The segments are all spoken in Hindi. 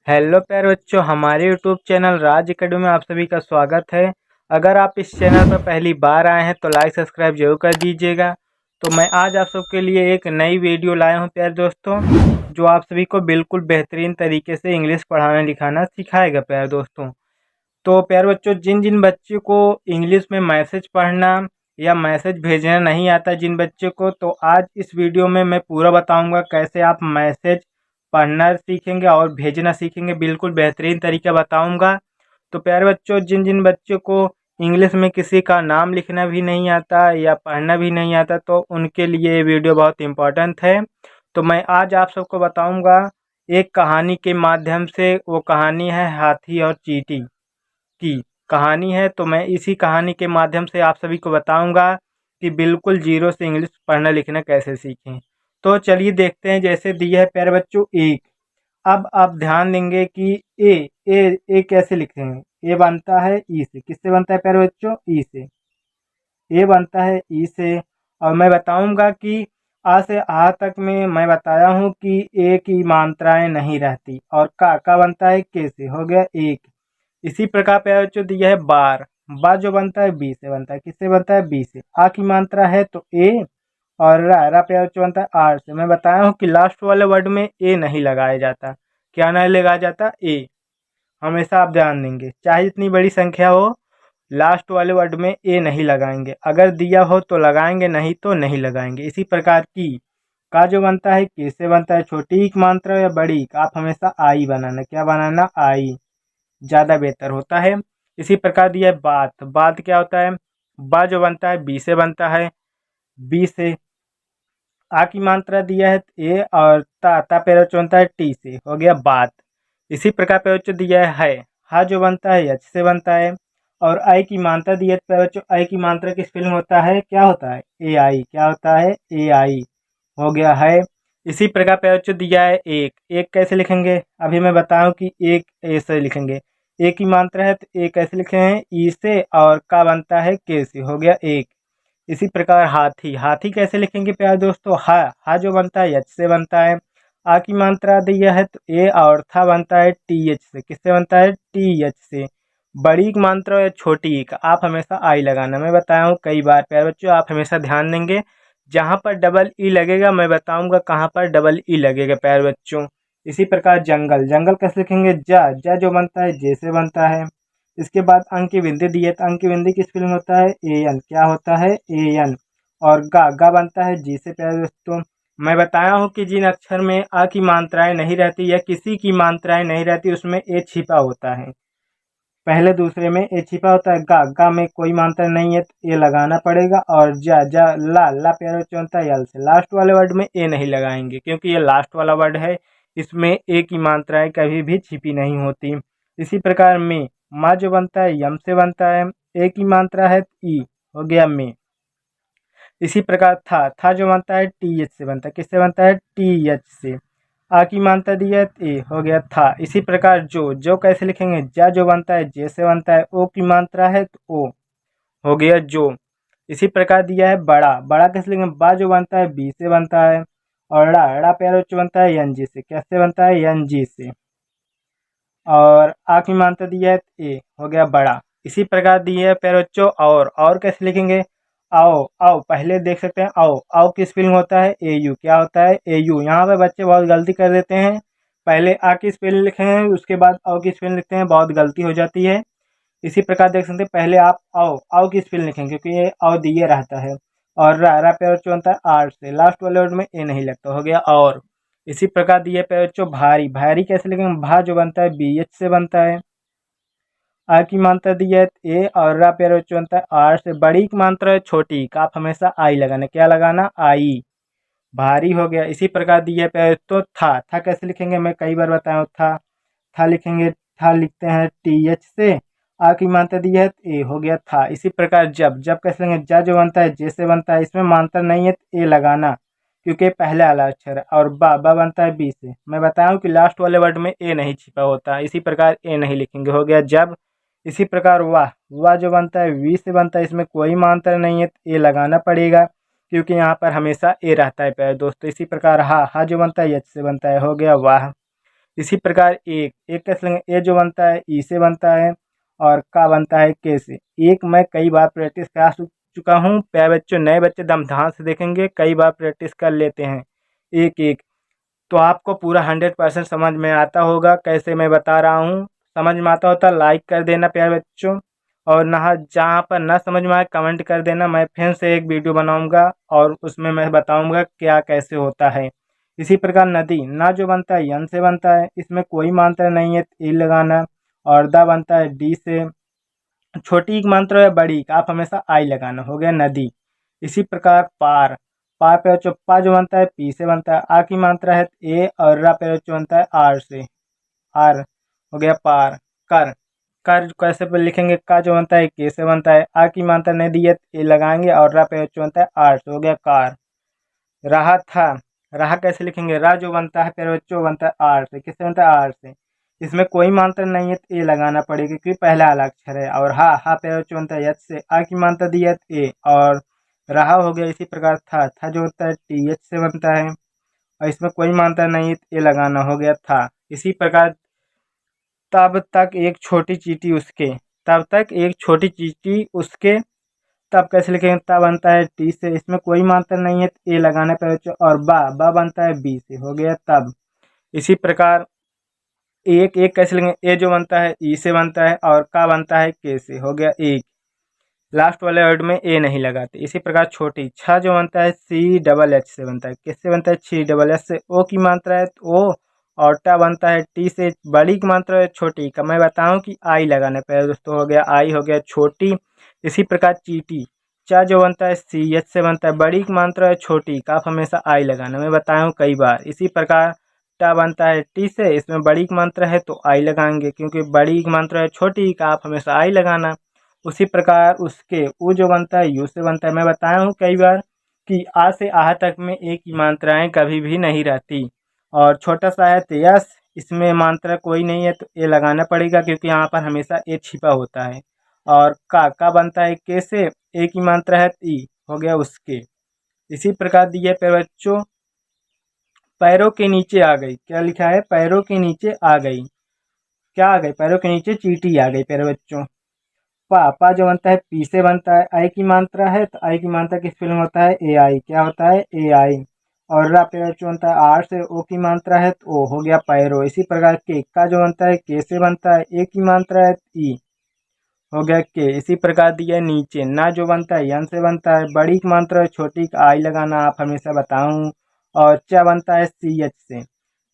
हेलो प्यारे बच्चों, हमारे यूट्यूब चैनल राज एकेडमी में आप सभी का स्वागत है। अगर आप इस चैनल पर पहली बार आए हैं तो लाइक सब्सक्राइब जरूर कर दीजिएगा। तो मैं आज आप सबके लिए एक नई वीडियो लाया हूं प्यारे दोस्तों, जो आप सभी को बिल्कुल बेहतरीन तरीके से इंग्लिश पढ़ाना लिखाना सिखाएगा प्यारे दोस्तों। तो प्यारे बच्चों, जिन जिन बच्चों को इंग्लिश में मैसेज पढ़ना या मैसेज भेजना नहीं आता जिन बच्चों को, तो आज इस वीडियो में मैं पूरा बताऊंगा कैसे आप मैसेज पढ़ना सीखेंगे और भेजना सीखेंगे। बिल्कुल बेहतरीन तरीका बताऊंगा। तो प्यारे बच्चों, जिन जिन बच्चों को इंग्लिश में किसी का नाम लिखना भी नहीं आता या पढ़ना भी नहीं आता, तो उनके लिए ये वीडियो बहुत इम्पोर्टेंट है। तो मैं आज आप सबको बताऊंगा एक कहानी के माध्यम से। वो कहानी है हाथी और चींटी की कहानी है। तो मैं इसी कहानी के माध्यम से आप सभी को बताऊंगा कि बिल्कुल जीरो से इंग्लिश पढ़ना लिखना कैसे सीखें। तो चलिए देखते हैं। जैसे दिया है प्यारे बच्चों एक। अब आप ध्यान देंगे कि ए ए कैसे लिखेंगे। ए बनता है ई से। किससे बनता है प्यारे बच्चों? ई से। ए बनता है ई से। और मैं बताऊंगा कि आ से आ तक में मैं बताया हूं कि ए की मात्राएं नहीं रहती। और का बनता है के से। हो गया एक। इसी प्रकार पे जो दिया है बार। बा जो बनता है बी से बनता है। किससे बनता है? बी से। आ की मात्रा है तो ए। और रा पे जो बनता है आर से। मैं बताया हूँ कि लास्ट वाले वर्ड में ए नहीं लगाया जाता। क्या नहीं लगाया जाता? ए। हमेशा आप ध्यान देंगे, चाहे जितनी बड़ी संख्या हो, लास्ट वाले वर्ड में ए नहीं लगाएंगे। अगर दिया हो तो लगाएंगे, नहीं तो नहीं लगाएंगे। इसी प्रकार की का जो बनता है किससे बनता है? छोटी की मात्रा या बड़ी? आप हमेशा आई बनाना। क्या बनाना? आई ज़्यादा बेहतर होता है। इसी प्रकार दिया है बात। बात क्या होता है? बा जो बनता है बी से बनता है। बी से। आ की मात्रा दिया है ए। और ता पे बनता है टी से। हो गया बात। इसी प्रकार पे दिया है। हा जो बनता है एच से बनता है। और आई की मात्रा दी है तो आई की मात्रा की स्पेलिंग होता है, क्या होता है? ए आई। क्या होता है? ए आई। हो गया है। इसी प्रकार पे दिया है एक। एक कैसे लिखेंगे? अभी मैं बताऊं कि एक ऐसे लिखेंगे। ए की मात्रा है तो ए कैसे लिखे हैं? ई से। और का बनता है के से। हो गया एक। इसी प्रकार हाथी। हाथी कैसे लिखेंगे प्यारे दोस्तों? हा जो बनता है एच से बनता है। आ की मात्रा दिया है तो ए। और था बनता है टी एच से। किससे बनता है? टी एच से। बड़ी की मात्रा या छोटी का आप हमेशा आई लगाना। मैं बताया हूँ कई बार प्यारे बच्चों, आप हमेशा ध्यान देंगे। जहाँ पर डबल ई लगेगा मैं बताऊंगा कहाँ पर डबल ई लगेगा प्यारे बच्चों। इसी प्रकार जंगल। जंगल कैसे लिखेंगे? जा जो बनता है जे से बनता है। इसके बाद अंक की बिंदी दी है तो अंक की बिंदी की स्पेलिंग होता है ए एन। क्या होता है? A N. और गा बनता है जी से प्यारे दोस्तों। मैं बताया हूँ कि जिन अक्षर में आ की मात्राएं नहीं रहती या किसी की मात्राएं नहीं रहती उसमें ए छिपा होता है। पहले दूसरे में ए छिपा होता है। गा में कोई मात्रा नहीं है तो ए लगाना पड़ेगा। और जा ला प्यारे बच्चों बनता है यल से। लास्ट वाले वर्ड में ए नहीं लगाएंगे क्योंकि ये लास्ट वाला वर्ड है। इसमें ए की मात्राएं कभी भी छिपी नहीं होती। इसी प्रकार में माँ जो बनता है यम से बनता है। ए की मात्रा है ई। हो गया में। इसी प्रकार था जो बनता है टी एच से बनता है। किससे बनता है? टी एच से। आ की मात्रा दी है ए। हो गया था। इसी प्रकार जो कैसे लिखेंगे? जा जो बनता है जे से बनता है। ओ की मात्रा है तो ओ। हो गया जो। इसी प्रकार दिया है बड़ा। बड़ा कैसे लिखेंगे? बा जो बनता है बी से बनता है। और ड़ा प्यारा जो बनता है एन जी से। कैसे बनता है? एन जी से। और आ की मात्रा दी है ए। हो गया बड़ा। इसी प्रकार दी है प्यारे बच्चों और कैसे लिखेंगे? आओ आओ पहले देख सकते हैं। आओ आओ की स्पेलिंग होता है ए यू। क्या होता है? ए यू। यहाँ पे बच्चे बहुत गलती कर देते हैं। पहले आ की स्पेलिंग लिखे हैं उसके बाद आओ की स्पेलिंग लिखते हैं, बहुत गलती हो जाती है। इसी प्रकार देख सकते हैं पहले आप आओ आओ की स्पेलिंग लिखेंगे क्योंकि ये आओ दिए रहता है। और रा पे बच्चों बनता है आर से। लास्ट वाले वर्ड में ए नहीं लगता। हो गया और। इसी प्रकार दिए पे बच्चों भारी। भारी कैसे लिखेंगे? भा जो बनता है बी एच से बनता है। आ की मात्रा दी है ए। और रा पे बच्चों बनता है आर से। बड़ी की मात्रा है छोटी का आप हमेशा आई लगाना। क्या लगाना? आई। भारी हो गया। इसी प्रकार दिए पे तो था कैसे लिखेंगे? मैं कई बार बताया हूँ था लिखेंगे। था लिखते हैं टी एच से। आ की मात्रा दी है ए। हो गया था। इसी प्रकार जब कैसे लेंगे? जा जो बनता है जे से बनता है। इसमें मात्रा नहीं है तो ए लगाना क्योंकि पहले वाला अक्षर है। और बा बनता है बी से। मैं बताया हूँ कि लास्ट वाले वर्ड में ए नहीं छिपा होता। इसी प्रकार ए नहीं लिखेंगे। हो गया जब। इसी प्रकार वाह जो बनता है वी से बनता है। इसमें कोई मात्रा नहीं है तो ए लगाना पड़ेगा क्योंकि यहाँ पर हमेशा ए रहता है प्यारे दोस्तों। इसी प्रकार हा जो बनता है एच से बनता है। हो गया वाह। इसी प्रकार एक एक कैसे लेंगे, ए जो बनता है ई से बनता है और का बनता है के से। एक मैं कई बार प्रैक्टिस करा चुका हूँ, प्यारे बच्चों नए बच्चे दम ध्यान से देखेंगे, कई बार प्रैक्टिस कर लेते हैं एक एक, तो आपको पूरा 100% समझ में आता होगा कैसे मैं बता रहा हूँ। समझ में आता होता लाइक कर देना प्यारे बच्चों, और ना जहाँ पर ना समझ में आए कमेंट कर देना, मैं फिर से एक वीडियो बनाऊंगा और उसमें मैं बताऊंगा क्या कैसे होता है। इसी प्रकार नदी ना जो बनता है यन से बनता है, इसमें कोई मात्रा नहीं है ई लगाना, और दा बनता है डी से, छोटी की मात्रा है बड़ी का आप हमेशा आई लगाना, हो गया नदी। इसी प्रकार पार, पार पे चुप्पा जो बनता है पी से बनता है, आ की मात्रा है ए और रा पे जो बनता है आर से, आर हो गया पार। कर, कर कैसे पे लिखेंगे, का जो बनता है के से बनता है, आ की मात्रा नहीं दी है ए लगाएंगे और रा पे जो बनता है आर से, हो गया कार। रहा था, रहा कैसे लिखेंगे, रा जो बनता है फिर बच्चों बनता है आर से, किससे बनता है आर से, इसमें कोई मात्रा नहीं है तो ए लगाना पड़ेगा क्योंकि पहला वाला अक्षर है। और हा, हा पे बच्चों बनता है एच से, आ की मात्रा दी है ए और रहा हो गया। इसी प्रकार था जो होता है टी एच से बनता है और इसमें कोई मात्रा नहीं है तो ए लगाना, हो गया था। इसी प्रकार तब तक एक छोटी चींटी उसके, तब तक एक छोटी चींटी उसके, तब कैसे लिखेंगे, ता बनता है टी से, इसमें कोई मात्रा नहीं है तो ए लगाने पर, और बा, बा बनता है बी से, हो गया तब। इसी प्रकार एक एक कैसे लिखेंगे, ए जो बनता है ई से बनता है और का बनता है के से, हो गया एक। लास्ट वाले वर्ड में ए नहीं लगाते। इसी प्रकार छोटी छ जो बनता है सी डबल एच से बनता है, किससे बनता है सी डबल एच से, ओ की मात्रा है तो ओ, और टा बनता है टी से, बड़ी की मात्रा है छोटी का मैं बताऊं कि आई लगाने पर दोस्तों, हो गया आई, हो गया छोटी। इसी प्रकार चीटी, चा जो बनता है सी एच से बनता है, बड़ी की मात्रा है छोटी का आप हमेशा आई लगाना, मैं बताया हूँ कई बार। इसी प्रकार टा बनता है टी से, इसमें बड़ी की मात्रा है तो आई लगाएंगे क्योंकि बड़ी की मात्रा है छोटी का आप हमेशा आई लगाना। उसी प्रकार उसके ऊ जो बनता है यू से बनता है, मैं बताया हूँ कई बार कि आ से आह तक में ए की मात्राएं कभी भी नहीं रहती, और छोटा सा है तो यस, इसमें मात्रा कोई नहीं है तो ए लगाना पड़ेगा क्योंकि यहाँ पर हमेशा ए छिपा होता है। और का बनता है के से, ए की मात्रा है तो ई, हो गया उसके। इसी प्रकार दिए पे बच्चों पैरों के नीचे आ गई, क्या लिखा है पैरों के नीचे आ गई, क्या आ गई पैरों के नीचे चींटी आ गई प्यारे बच्चों। पा, पा जो बनता है पी से बनता है, आई की मात्रा है तो आई की मात्रा किस स्पेलिंग होता है ए आई, क्या होता है ए आई। और रा पे जो बनता है आर से, ओ की मात्रा है तो ओ, हो गया पैरो। इसी प्रकार के का जो बनता है के से बनता है, ए की मात्रा है ई, हो गया के। इसी प्रकार दिया नीचे ना जो बनता है यन से बनता है, बड़ी की मात्रा है छोटी का आई लगाना आप हमेशा बताऊं। और चा बनता है सी एच से,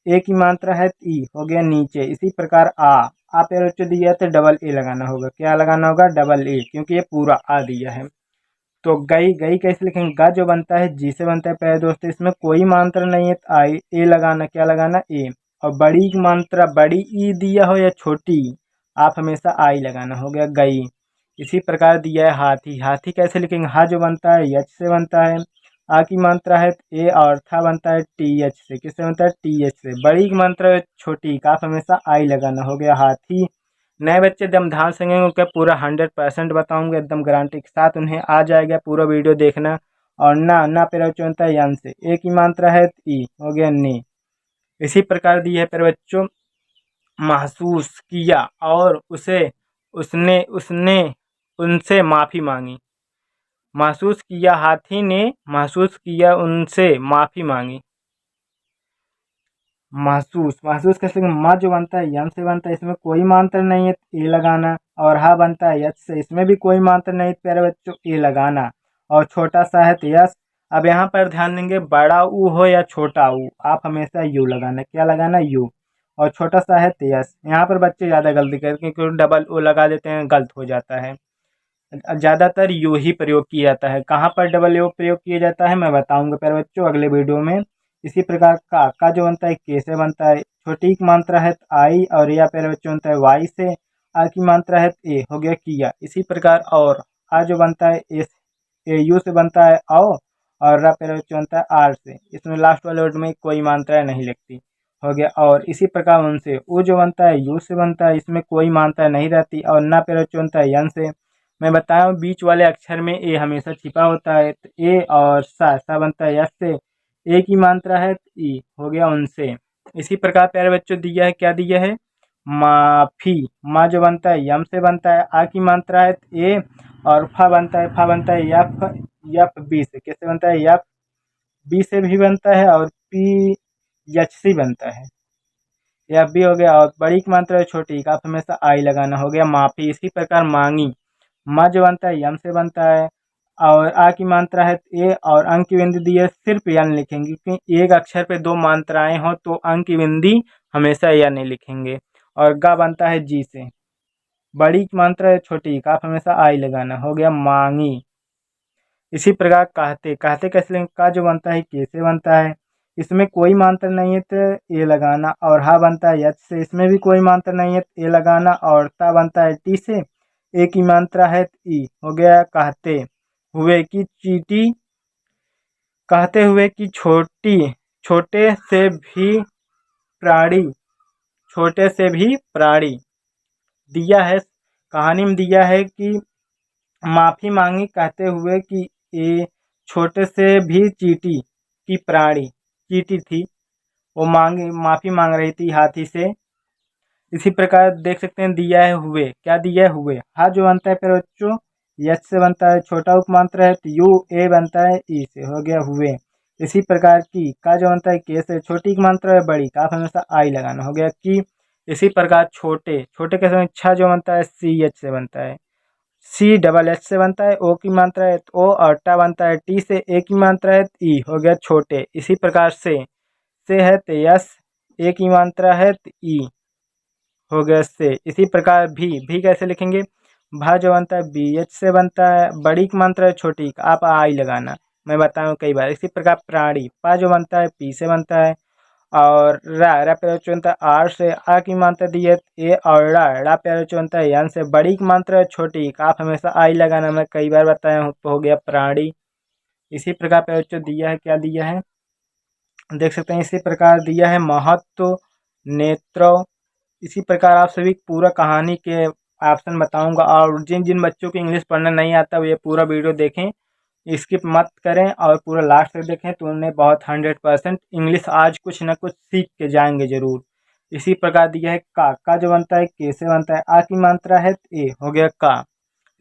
ए की मात्रा है ई, हो गया नीचे। इसी प्रकार आ पे बच्चों दिया तो डबल ए लगाना होगा, क्या लगाना होगा डबल ए, क्योंकि ये पूरा आ दिया है। तो गई, गई कैसे लिखेंगे, गा जो बनता है जी से बनता है प्यारे दोस्तों, इसमें कोई मात्रा नहीं है तो आई ए लगाना, क्या लगाना ए। और बड़ी की मात्रा बड़ी ई दिया हो या छोटी आप हमेशा आई लगाना, हो गया गई। इसी प्रकार दिया है हाथी, हाथी कैसे लिखेंगे, हा जो बनता है एच से बनता है, आ की मात्रा है ए और था बनता है टी एच से, किससे बनता है टी एच से, बड़ी की मात्रा है छोटी का आप हमेशा आई लगाना, हो गया हाथी। नए बच्चे एकदम ध्यान से उनका पूरा 100% बताऊंगा, एकदम गारंटी के साथ उन्हें आ जाएगा, पूरा वीडियो देखना। और ना पे बच्चों बनता है यन से, ए की मात्रा है ई, हो गया नी। इसी प्रकार दी है पर बच्चों महसूस किया और उसे, उसने उसने उनसे माफ़ी मांगी, महसूस किया हाथी ने महसूस किया उनसे माफ़ी मांगी। महसूस, महसूस कैसे, म जो बनता है यम से बनता है, इसमें कोई मात्रा नहीं है तो ए लगाना। और हा बनता है यच से, इसमें भी कोई मात्रा नहीं तो प्यारे बच्चों ए लगाना। और छोटा सा है तो यस। अब यहाँ पर ध्यान देंगे बड़ा ऊ हो या छोटा ऊ आप हमेशा यू लगाना, क्या लगाना यू। और छोटा सा है तो यस, यहाँ पर बच्चे ज़्यादा गलती करते हैं क्योंकि डबल ओ लगा देते हैं, गलत हो जाता है। ज़्यादातर यू ही प्रयोग किया जाता है, कहाँ पर डबल यू प्रयोग किया जाता है मैं बताऊंगा प्यारे बच्चों अगले वीडियो में। इसी प्रकार का जो बनता है के से बनता है, छोटी की मात्रा है आई और या प्यारे बच्चों बनता है वाई से, आ की मात्रा है ए, हो गया किया। इसी प्रकार और आ जो बनता है ए यू से बनता है आओ, और रा प्यारे बच्चों बनता है आर से, इसमें लास्ट वाले वर्ड में कोई मात्रा नहीं लगती, हो गया और। इसी प्रकार उनसे ऊ जो बनता है यू से बनता है, इसमें कोई मात्रा नहीं रहती। और ना प्यारे बच्चों बनता है यन से, मैं बताया हूँ बीच वाले अक्षर में ए हमेशा छिपा होता है तो ए और सा बनता है यस से, ए की मात्रा है ई, हो गया उनसे। इसी प्रकार प्यारे बच्चों दिया है, क्या दिया है, माफी। माँ जो बनता है यम से बनता है, आ की मात्रा है ए, और फा बनता है यफ, यफ बी से। कैसे बनता है, यफ बी से भी बनता है, और पी एच सी बनता है। यफ भी हो गया, और बड़ी की मात्रा है छोटी का, आप हमेशा आई लगाना, हो गया माफी। इसी प्रकार मांगी। माँ जो बनता है यम से बनता है, और आ की मात्रा है ए, और अंक की बिंदी दी है, सिर्फ यन लिखेंगे, क्योंकि एक अक्षर पे दो मात्राएं हो तो अंक की बिंदी हमेशा यन नहीं लिखेंगे। और गा बनता है जी से। बड़ी की मात्रा है छोटी का, आप हमेशा आई लगाना, हो गया मांगी। इसी प्रकार कहते। कहते कैसे लेंगे, का जो बनता है कैसे बनता है, इसमें कोई मात्रा नहीं है तो ए लगाना, और हा बनता है यच से, इसमें भी कोई मात्रा नहीं है तो ए लगाना, और ता बनता है टी से, ए की मात्रा है ई, हो गया कहते हुए की चीटी। कहते हुए कि छोटी, छोटे से भी प्राणी, छोटे से भी प्राणी। दिया है कहानी में, दिया है कि माफी मांगी कहते हुए कि ये छोटे से भी चीटी की प्राणी, चीटी थी, वो माफी मांग रही थी हाथी से। इसी प्रकार देख सकते हैं दिया है हुए। क्या दिया है, हुए। हा जो बनता है फिर बच्चों यच से बनता है, छोटा उपमात्र है तो यू, ए बनता है ई से, हो गया हुए। इसी प्रकार की। का जो बनता है के से, छोटी की मात्रा है बड़ी का, आप हमेशा आई लगाना, हो गया की। इसी प्रकार छोटे। छोटे कैसे, छा जो बनता है सी एच से बनता है, सी डबल एच से बनता है, ओ की मात्रा है तो ओ, और टा बनता है टी से, ए की मात्रा है तो ई, हो गया छोटे। इसी प्रकार से है तो यस, ए की मात्रा है तो ई, हो गया से। इसी प्रकार भी कैसे लिखेंगे, भा जो बनता है बी एच से बनता है, बड़ी की मात्रा है छोटी का, आप आई लगाना, मैं बताऊँ कई बार। इसी प्रकार प्राणी। पा जो बनता है पी से बनता है, और रा पे बनता है आर से, आ की मात्रा दी है ए, और रा पे बनता है यन से, बड़ी की मात्रा है छोटी का, आप हमेशा आई लगाना, मैं कई बार बताया हूँ, तो हो गया प्राणी। इसी प्रकार पे दिया है, क्या दिया है, देख सकते हैं। इसी प्रकार दिया है महत्व, नेत्र। इसी प्रकार आप सभी पूरा कहानी के ऑप्शन बताऊंगा, और जिन जिन बच्चों को इंग्लिश पढ़ना नहीं आता वो ये पूरा वीडियो देखें, स्किप मत करें, और पूरा लास्ट तक देखें, तो उन्हें बहुत 100% इंग्लिश आज कुछ ना कुछ सीख के जाएंगे जरूर। इसी प्रकार दिया है का जो बनता है कैसे बनता है, आ की मात्रा है तो ए, हो गया का।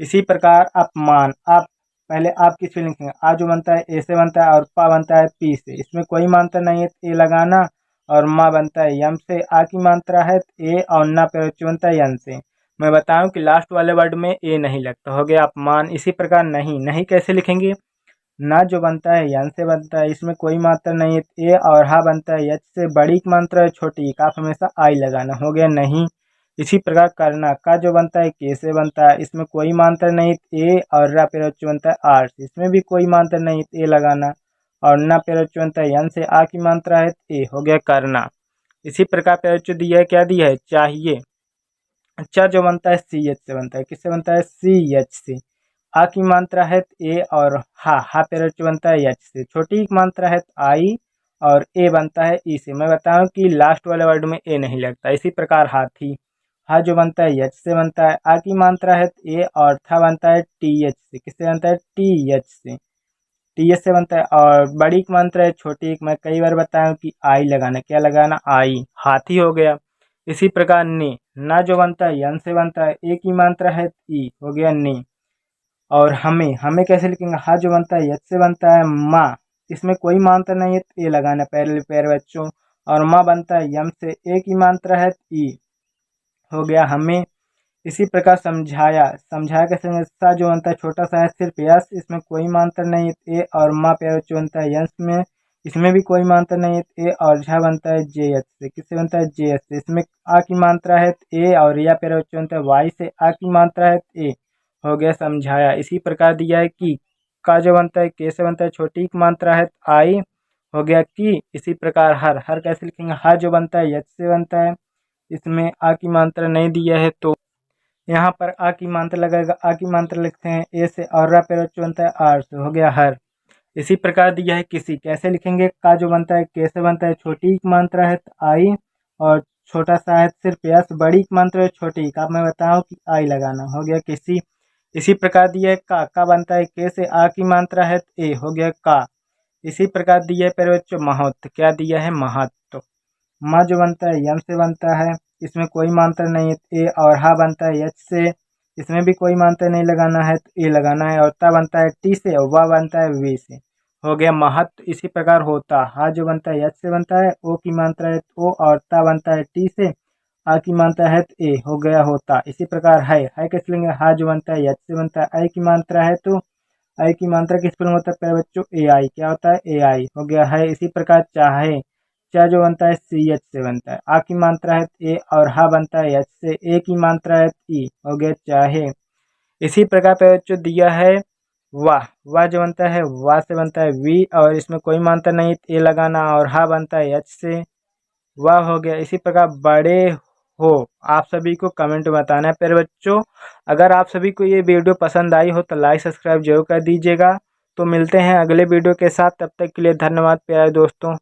इसी प्रकार अपमान। आप पहले आप की स्पेलिंग लिखेंगे, आ जो बनता है ए से बनता है, और पा बनता है पी से, इसमें कोई मात्रा नहीं है तो ए लगाना, और माँ बनता है यम से, आ की मात्रा है तो ए, और ना पे बनता है यन से। मैं बताऊं कि लास्ट वाले वर्ड में ए नहीं लगता, हो गया अपमान। इसी प्रकार नहीं। नहीं कैसे लिखेंगे, ना जो बनता है यन से बनता है, इसमें कोई मात्रा नहीं है तो ए, और हा बनता है यच से, बड़ी की मात्रा है छोटी का, आप हमेशा आई लगाना, हो गया नहीं। इसी प्रकार करना। का जो बनता है के से बनता है, इसमें कोई मात्रा नहीं तो ए, और रा पे बनता है आर से, इसमें भी कोई मात्रा नहीं तो ए लगाना, और ना पे बनता है यन से, आ की मात्रा है तो ए, हो गया करना। इसी प्रकार पे दिया है, क्या दिया है, चाहिए। अच्छा जो बनता है सी एच से बनता है, किससे बनता है, सी एच से। आ की मात्रा है तो ए, और हा पे बनता है एच से, छोटी की मात्रा है तो आई, और ए बनता है ई से। मैं बताऊं कि लास्ट वाले वर्ड में ए नहीं लगता। इसी प्रकार हाथी। हा जो बनता है एच से बनता है, आ की मात्रा है तो ए, और था बनता है टी एच से, किससे बनता है, टी एच से, टी एच से बनता है। और बड़ी की मात्रा है छोटी, मैं कई बार बताया हूं कि आई लगाना, क्या लगाना, आई, हाथी हो गया। इसी प्रकार ने। ना जो बनता है यन से बनता है, ए की मात्रा है तो ई, हो गया ने। और हमें। हमें कैसे लिखेंगे, हा जो बनता है यच से बनता है, माँ, इसमें कोई मात्रा नहीं है तो ए लगाना पहले पैर बच्चों, और माँ बनता है यम से, ए की मात्रा है तो ई, हो गया हमें। इसी प्रकार समझाया। समझाया कैसे, सा जो बनता है छोटा सा है सिर्फ यस, इसमें कोई मात्रा नहीं है तो ए, और माँ पे जो बनता है यंस में, इसमें भी कोई मात्रा नहीं है तो ए, और झा बनता है जे एच से, किससे बनता है, जे एच से, इसमें आ की मात्रा है तो ए, और या पे जो बनता है वाई से, आ की मात्रा है तो ए, हो गया समझाया। इसी प्रकार दिया है कि। का जो बनता है के से बनता है, छोटी की मात्रा है तो आई, हो गया की। इसी प्रकार हर। हर कैसे लिखेंगे, हा जो बनता है यच से बनता है, इसमें आ की मात्रा नहीं दिया है तो यहाँ पर आ की मात्रा लगेगा, आ की मात्रा लिखते हैं ए से, और रा पे बनता है आर से, हो गया हर। इसी प्रकार दिया है किसी। कैसे लिखेंगे, का जो बनता है कैसे बनता है, छोटी की मात्रा है तो आई, और छोटा सा है सिर्फ यस, बड़ी की मात्रा है छोटी का, मैं बताऊं कि आई लगाना, हो गया किसी। इसी प्रकार दिया है का बनता है के से, आ की मात्रा है तो ए, हो गया का। इसी प्रकार दिया है पर बच्चों महत्व। क्या दिया है, महत्व। म जो बनता है यम से बनता है, इसमें कोई मात्रा नहीं है। ए और हा बनता है एच से, इसमें भी कोई मात्रा नहीं लगाना है तो ए लगाना है। और ता बनता है टी से और वाह बनता है वी से। हो गया महत्व। इसी प्रकार होता, हा जो बनता है एच से बनता है, ओ की मात्रा है तो ओ, और ता बनता है टी से, आ की मात्रा है तो ए, हो गया होता। इसी प्रकार है कैसे लेंगे, हा जो बनता है एच से बनता है, आई की मात्रा है तो आई की मात्रा किस पर होता है प्यारे बच्चों, ए आई। क्या होता है, ए आई हो गया है। इसी प्रकार चाहे, चा जो बनता है सी एच से बनता है, आ की मात्रा है ए और हा बनता है एच से, ए की मात्रा है ई, हो गया चाहे। इसी प्रकार पे बच्चों दिया है वाह, वाह जो बनता है वाह से बनता है वी, और इसमें कोई मात्रा नहीं ए लगाना, और हा बनता है एच से, वाह हो गया। इसी प्रकार बड़े हो, आप सभी को कमेंट में बताना है प्यारे बच्चों। अगर आप सभी को ये वीडियो पसंद आई हो तो लाइक सब्सक्राइब जरूर कर दीजिएगा। तो मिलते हैं अगले वीडियो के साथ, तब तक के लिए धन्यवाद प्यारे दोस्तों।